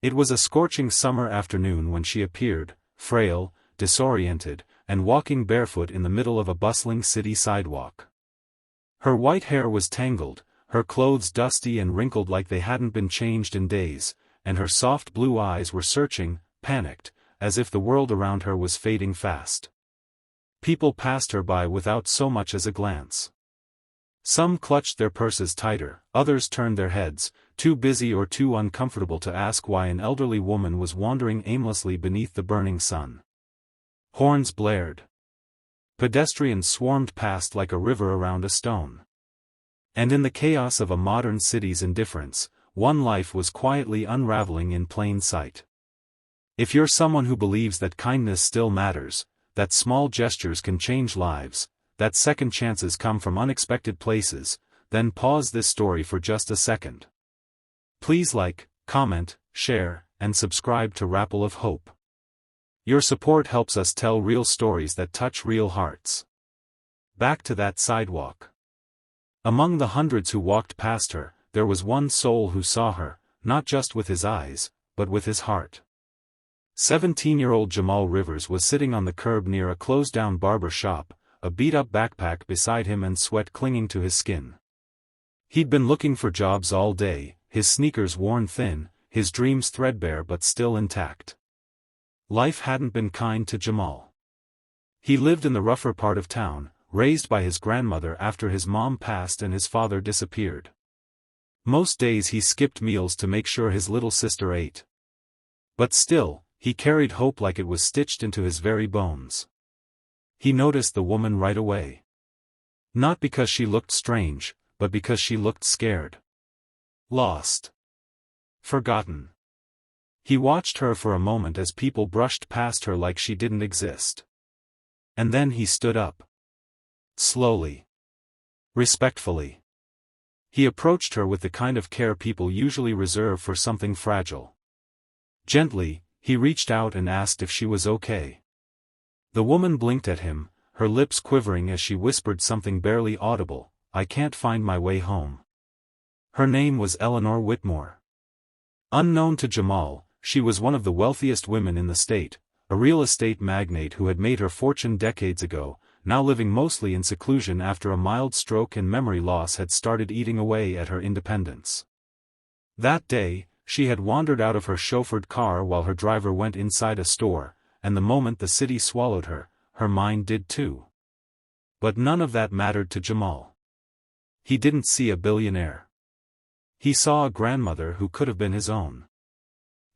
It was a scorching summer afternoon when she appeared, frail, disoriented, and walking barefoot in the middle of a bustling city sidewalk. Her white hair was tangled, her clothes dusty and wrinkled like they hadn't been changed in days, and her soft blue eyes were searching, panicked, as if the world around her was fading fast. People passed her by without so much as a glance. Some clutched their purses tighter, others turned their heads, too busy or too uncomfortable to ask why an elderly woman was wandering aimlessly beneath the burning sun. Horns blared. Pedestrians swarmed past like a river around a stone. And in the chaos of a modern city's indifference, one life was quietly unraveling in plain sight. If you're someone who believes that kindness still matters, that small gestures can change lives, that second chances come from unexpected places, then pause this story for just a second. Please like, comment, share, and subscribe to Rapple of Hope. Your support helps us tell real stories that touch real hearts. Back to that sidewalk. Among the hundreds who walked past her, there was one soul who saw her, not just with his eyes, but with his heart. 17-year-old Jamal Rivers was sitting on the curb near a closed-down barber shop, a beat-up backpack beside him and sweat clinging to his skin. He'd been looking for jobs all day, his sneakers worn thin, his dreams threadbare but still intact. Life hadn't been kind to Jamal. He lived in the rougher part of town, raised by his grandmother after his mom passed and his father disappeared. Most days he skipped meals to make sure his little sister ate. But still, he carried hope like it was stitched into his very bones. He noticed the woman right away. Not because she looked strange, but because she looked scared. Lost. Forgotten. He watched her for a moment as people brushed past her like she didn't exist. And then he stood up. Slowly. Respectfully. He approached her with the kind of care people usually reserve for something fragile. Gently, he reached out and asked if she was okay. The woman blinked at him, her lips quivering as she whispered something barely audible, "I can't find my way home." Her name was Eleanor Whitmore. Unknown to Jamal, she was one of the wealthiest women in the state, a real estate magnate who had made her fortune decades ago, now living mostly in seclusion after a mild stroke and memory loss had started eating away at her independence. That day, she had wandered out of her chauffeured car while her driver went inside a store, and the moment the city swallowed her, her mind did too. But none of that mattered to Jamal. He didn't see a billionaire. He saw a grandmother who could have been his own.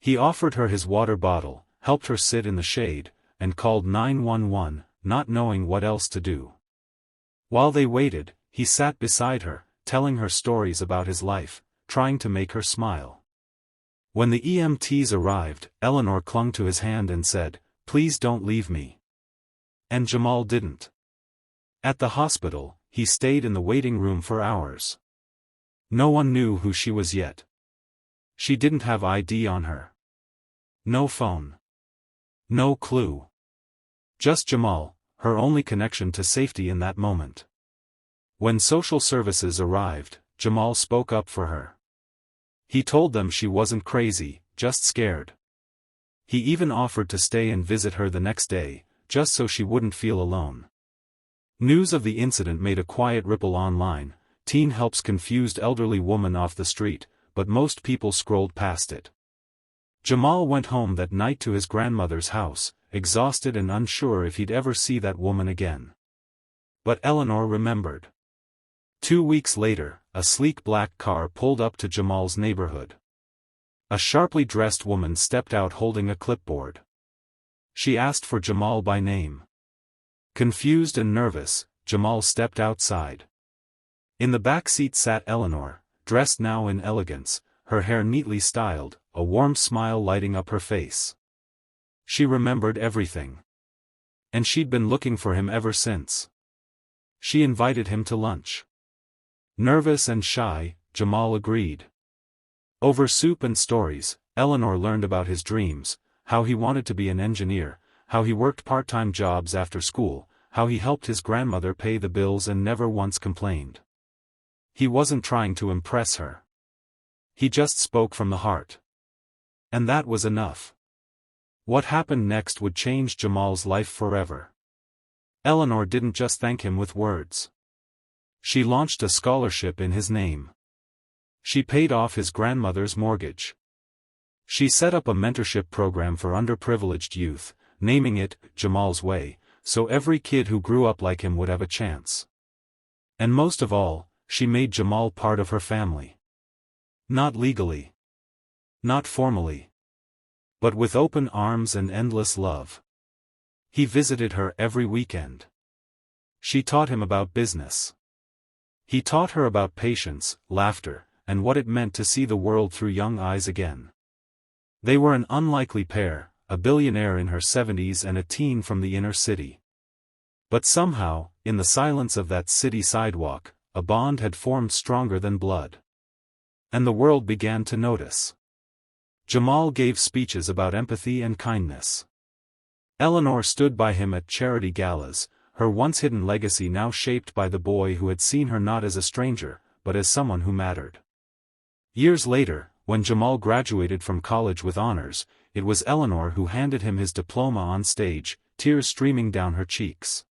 He offered her his water bottle, helped her sit in the shade, and called 911, not knowing what else to do. While they waited, he sat beside her, telling her stories about his life, trying to make her smile. When the EMTs arrived, Eleanor clung to his hand and said, "Please don't leave me." And Jamal didn't. At the hospital, he stayed in the waiting room for hours. No one knew who she was yet. She didn't have ID on her. No phone. No clue. Just Jamal, her only connection to safety in that moment. When social services arrived, Jamal spoke up for her. He told them she wasn't crazy, just scared. He even offered to stay and visit her the next day, just so she wouldn't feel alone. News of the incident made a quiet ripple online. Teen helps confused elderly woman off the street, but most people scrolled past it. Jamal went home that night to his grandmother's house, exhausted and unsure if he'd ever see that woman again. But Eleanor remembered. 2 weeks later, a sleek black car pulled up to Jamal's neighborhood. A sharply dressed woman stepped out holding a clipboard. She asked for Jamal by name. Confused and nervous, Jamal stepped outside. In the back seat sat Eleanor, dressed now in elegance, her hair neatly styled, a warm smile lighting up her face. She remembered everything. And she'd been looking for him ever since. She invited him to lunch. Nervous and shy, Jamal agreed. Over soup and stories, Eleanor learned about his dreams, how he wanted to be an engineer, how he worked part-time jobs after school, how he helped his grandmother pay the bills and never once complained. He wasn't trying to impress her. He just spoke from the heart. And that was enough. What happened next would change Jamal's life forever. Eleanor didn't just thank him with words. She launched a scholarship in his name. She paid off his grandmother's mortgage. She set up a mentorship program for underprivileged youth, naming it Jamal's Way, so every kid who grew up like him would have a chance. And most of all, she made Jamal part of her family. Not legally. Not formally. But with open arms and endless love. He visited her every weekend. She taught him about business. He taught her about patience, laughter, and what it meant to see the world through young eyes again. They were an unlikely pair, a billionaire in her 70s and a teen from the inner city. But somehow, in the silence of that city sidewalk, a bond had formed stronger than blood. And the world began to notice. Jamal gave speeches about empathy and kindness. Eleanor stood by him at charity galas, her once hidden legacy now shaped by the boy who had seen her not as a stranger, but as someone who mattered. Years later, when Jamal graduated from college with honors, it was Eleanor who handed him his diploma on stage, tears streaming down her cheeks.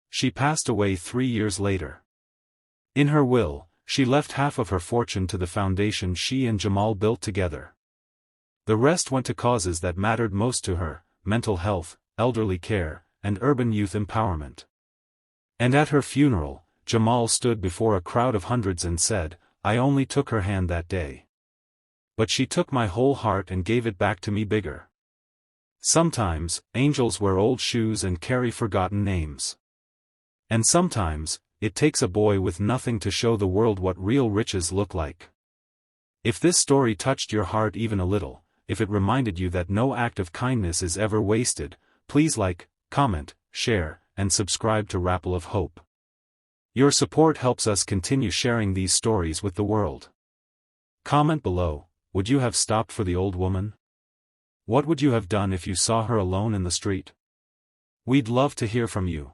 She passed away 3 years later. In her will, she left half of her fortune to the foundation she and Jamal built together. The rest went to causes that mattered most to her: mental health, elderly care, and urban youth empowerment. And at her funeral, Jamal stood before a crowd of hundreds and said, "I only took her hand that day. But she took my whole heart and gave it back to me bigger." Sometimes, angels wear old shoes and carry forgotten names. And sometimes, it takes a boy with nothing to show the world what real riches look like. If this story touched your heart even a little, if it reminded you that no act of kindness is ever wasted, please like, comment, share, and subscribe to Rapple of Hope. Your support helps us continue sharing these stories with the world. Comment below, would you have stopped for the old woman? What would you have done if you saw her alone in the street? We'd love to hear from you.